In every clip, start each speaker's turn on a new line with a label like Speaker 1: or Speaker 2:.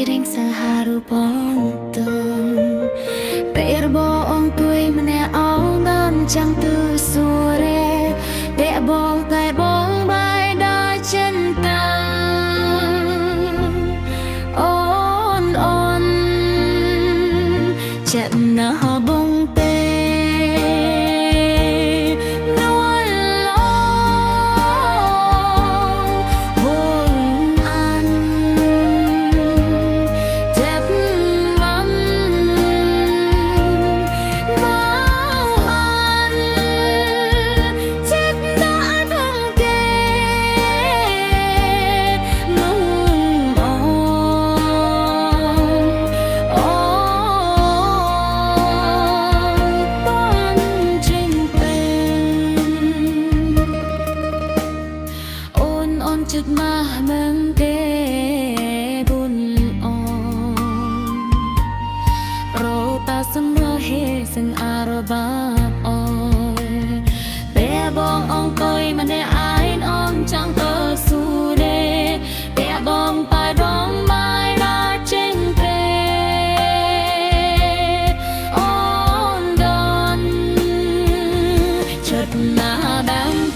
Speaker 1: piring seharupan tun Perbong tui mene ong dan chang tu sore Be bong tai bong bai da cinta On on Trận na bong te Chut ma mừng kê bun on Rota semua he sing arba oi Be bong ong koi mane ain on chang tơ su de Be bong pa dong mai na cheng pre On don chut na dang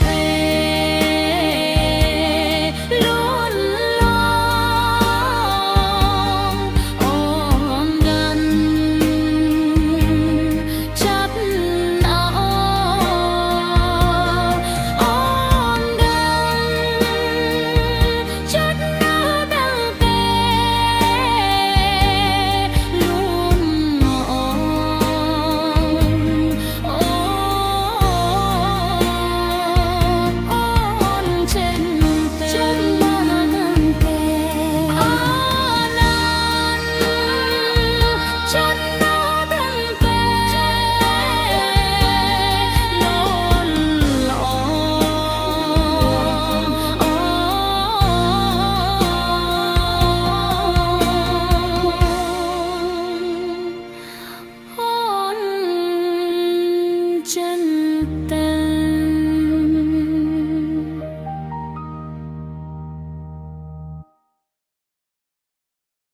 Speaker 1: chân ta